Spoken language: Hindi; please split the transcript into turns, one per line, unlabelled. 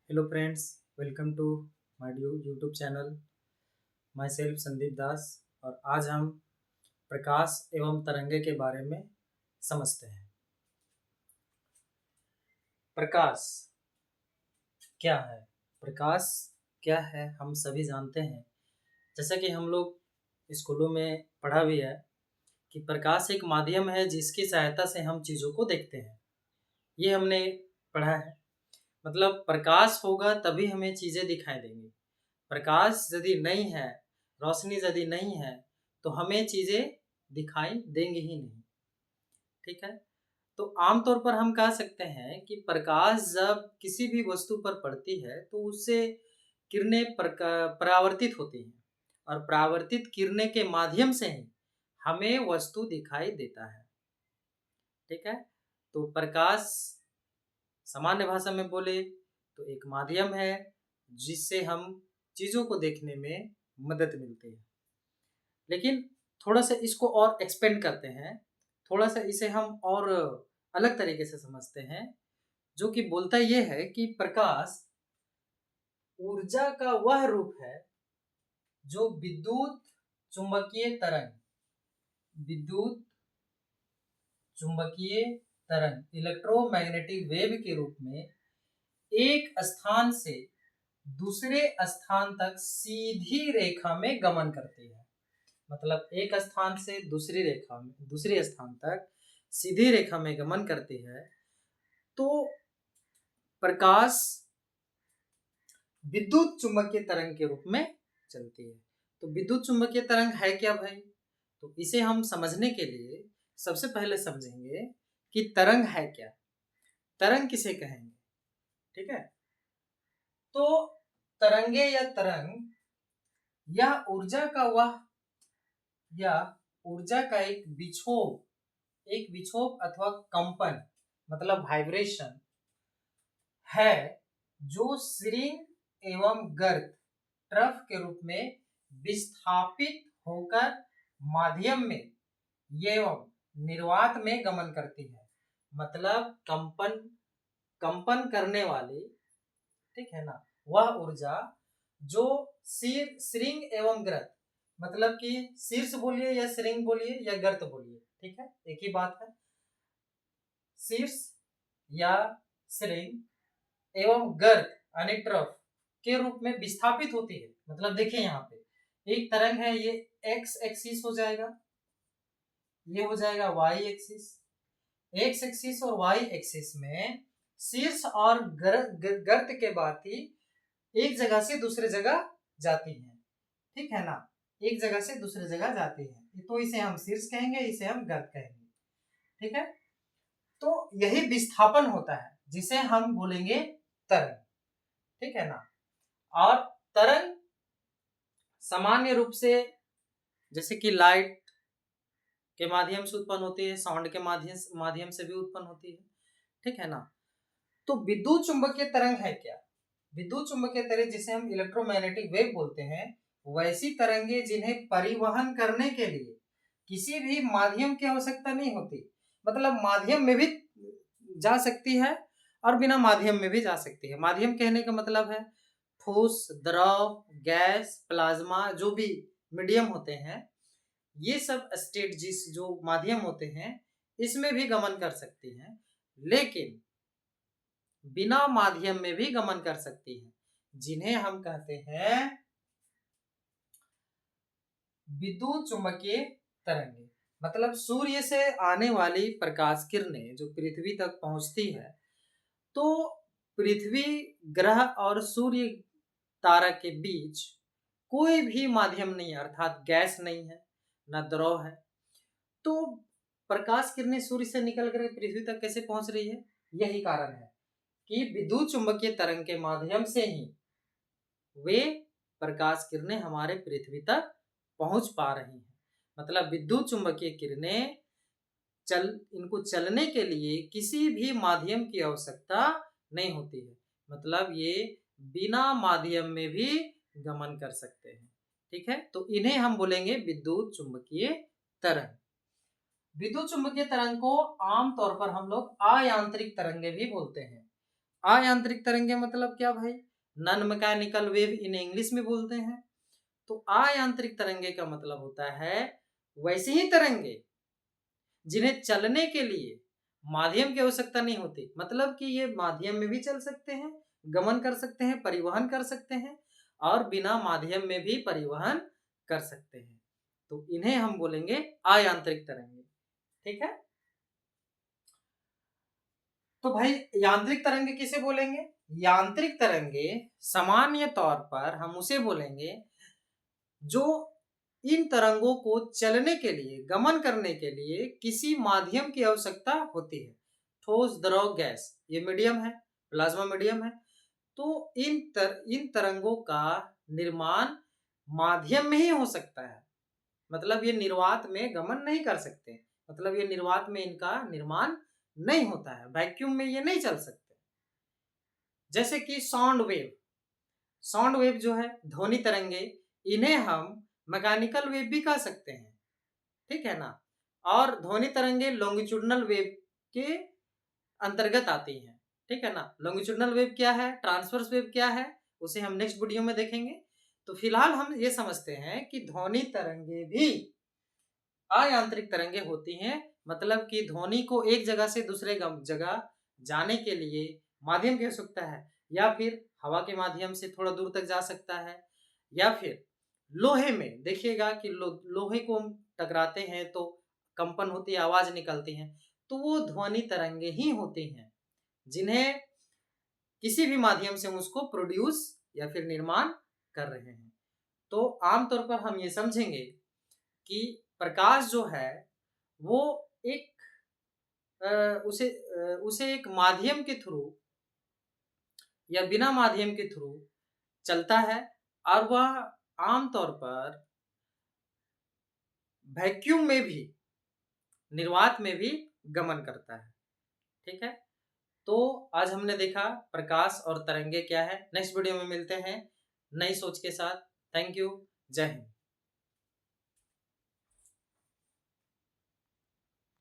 Hello friends, welcome to my YouTube channel. Myself Sandeep Das. और आज हम प्रकाश एवं तरंगे के बारे में समझते हैं। प्रकाश क्या है? प्रकाश क्या है हम सभी जानते हैं। जैसा कि हम लोग स्कूलों में पढ़ा भी है कि प्रकाश एक माध्यम है जिसकी सहायता से हम चीज़ों को देखते हैं। ये हमने पढ़ा है। मतलब प्रकाश होगा तभी हमें चीज़ें दिखाई देंगी। प्रकाश यदि नहीं है, रोशनी यदि नहीं है, तो हमें चीज़ें दिखाई देंगी ही नहीं। ठीक है? तो आम तौर पर हम कह सकते हैं कि प्रकाश जब किसी भी वस्तु पर पड़ती है तो उससे किरणें परावर्तित होती हैं और परावर्तित किरणें के माध्यम से ही हमें वस्तु दिखाई देता है। ठीक है? तो प्रकाश सामान्य भाषा में बोले तो एक माध्यम है जिससे हम चीज़ों को देखने में मदद मिलती है। लेकिन थोड़ा सा इसको और एक्सपेंड करते हैं, थोड़ा सा इसे हम और अलग तरीके से समझते हैं, जो कि बोलता ये है कि प्रकाश ऊर्जा का वह रूप है जो विद्युत चुंबकीय तरंग इलेक्ट्रोमैग्नेटिक वेव के रूप में एक स्थान से दूसरे स्थान तक सीधी रेखा में गमन करती है। मतलब एक स्थान से दूसरी स्थान तक सीधी रेखा में गमन करती है। तो प्रकाश विद्युत चुंबकीय तरंग के रूप में चलती है। तो विद्युत चुंबकीय तरंग है क्या भाई? तो इसे हम समझने के लिए सबसे पहले समझेंगे कि तरंग है क्या, तरंग किसे कहेंगे। ठीक है? तो तरंगे या तरंग यह ऊर्जा का एक विक्षोभ अथवा कंपन मतलब वाइब्रेशन है जो स्प्रिंग एवं गर्त ट्रफ के रूप में विस्थापित होकर माध्यम में एवं निर्वात में गमन करती है। मतलब कंपन करने वाली, ठीक है ना, वह ऊर्जा जो श्रृंग एवं गर्त, मतलब कि शीर्ष बोलिए या श्रृंग बोलिए या गर्त बोलिए, ठीक है, एक ही बात है। शीर्ष या श्रृंग एवं गर्त यानी ट्रफ के रूप में विस्थापित होती है। मतलब देखिए यहाँ पे एक तरंग है, ये एक्स एक्सिस हो जाएगा, ये हो जाएगा वाई एक्सिस। एक्स एक्सिस और वाई एक्सिस में शीर्ष और गर्त के बाद ही एक जगह से दूसरे जगह जाती है। ठीक है ना, एक जगह से दूसरे जगह जाती है, तो इसे हम शीर्ष कहेंगे, इसे हम गर्त कहेंगे। ठीक है? तो यही विस्थापन होता है जिसे हम बोलेंगे तरंग। ठीक है ना? और तरंग सामान्य रूप से जैसे कि लाइट के माध्यम से उत्पन्न होती है, साउंड के माध्यम से भी उत्पन्न होती है। ठीक है ना? तो विद्युत चुंबकीय तरंग है क्या? विद्युत चुंबकीय तरंग जिसे हम इलेक्ट्रोमैग्नेटिक वेव बोलते हैं, वैसी तरंगे जिन्हें परिवहन करने के लिए किसी भी माध्यम की आवश्यकता नहीं होती। मतलब माध्यम में भी जा सकती है और बिना माध्यम में भी जा सकती है। माध्यम कहने का मतलब है ठोस, द्रव, गैस, प्लाज्मा, जो भी मीडियम होते हैं, ये सब स्टेट जो माध्यम होते हैं इसमें भी गमन कर सकती हैं, लेकिन बिना माध्यम में भी गमन कर सकती है, जिन्हें हम कहते हैं विद्युत चुंबकीय तरंगे। मतलब सूर्य से आने वाली प्रकाश किरणें जो पृथ्वी तक पहुंचती है, तो पृथ्वी ग्रह और सूर्य तारा के बीच कोई भी माध्यम नहीं है, अर्थात गैस नहीं है, न द्रव है। तो प्रकाश किरणें सूर्य से निकल कर पृथ्वी तक कैसे पहुंच रही है? यही कारण है कि विद्युत चुंबकीय तरंग के माध्यम से ही वे प्रकाश किरणें हमारे पृथ्वी तक पहुंच पा रही हैं। मतलब विद्युत चुंबकीय किरणें इनको चलने के लिए किसी भी माध्यम की आवश्यकता नहीं होती है। मतलब ये बिना माध्यम में भी गमन कर सकते हैं। ठीक है? तो इन्हें हम बोलेंगे विद्युत चुंबकीय तरंग। विद्युत चुंबकीय तरंग को आमतौर पर हम लोग अयांत्रिक तरंगे भी बोलते हैं। अयांत्रिक तरंगे मतलब क्या भाई? Non mechanical wave in English में बोलते हैं। तो अयांत्रिक तरंगे का मतलब होता है वैसी ही तरंगे जिन्हें चलने के लिए माध्यम की आवश्यकता नहीं होती, मतलब कि ये माध्यम में भी चल सकते हैं, गमन कर सकते हैं, परिवहन कर सकते हैं और बिना माध्यम में भी परिवहन कर सकते हैं। तो इन्हें हम बोलेंगे अयांत्रिक तरंगे। ठीक है, तो भाई यांत्रिक तरंगे किसे बोलेंगे? यांत्रिक तरंगे सामान्य तौर पर हम उसे बोलेंगे जो इन तरंगों को चलने के लिए, गमन करने के लिए किसी माध्यम की आवश्यकता होती है। ठोस, द्रव, गैस, ये मीडियम है, प्लाज्मा मीडियम है। तो इन तरंगों का निर्माण माध्यम में ही हो सकता है, मतलब ये निर्वात में गमन नहीं कर सकते, मतलब ये निर्वात में इनका निर्माण नहीं होता है, वैक्यूम में ये नहीं चल सकते। जैसे कि साउंड वेव, साउंड वेव जो है ध्वनि तरंगे, इन्हें हम मैकेनिकल वेव भी कह सकते हैं, ठीक है ना। और ध्वनि तरंगे लॉन्गिट्यूडनल वेव के अंतर्गत आती हैं, ठीक है ना। लॉन्गिट्यूडनल वेव क्या है, ट्रांसवर्स वेव क्या है, उसे हम नेक्स्ट वीडियो में देखेंगे। तो फिलहाल हम ये समझते हैं कि ध्वनि तरंगे भी अयांत्रिक तरंगे होती हैं, मतलब कि ध्वनि को एक जगह से दूसरे जगह जाने के लिए माध्यम की आवश्यकता है, या फिर हवा के माध्यम से थोड़ा दूर तक जा सकता है, या फिर लोहे में देखिएगा कि लोहे को हम टकराते हैं तो कंपन होती है, आवाज निकलती है, तो वो ध्वनि तरंगे ही होती हैं जिन्हें किसी भी माध्यम से हम उसको प्रोड्यूस या फिर निर्माण कर रहे हैं। तो आमतौर पर हम ये समझेंगे कि प्रकाश जो है वो एक उसे एक माध्यम के थ्रू या बिना माध्यम के थ्रू चलता है, और वह आमतौर पर वैक्यूम में भी, निर्वात में भी गमन करता है। ठीक है, तो आज हमने देखा प्रकाश और तरंगे क्या है। नेक्स्ट वीडियो में मिलते हैं नई सोच के साथ। थैंक यू, जय हिंद।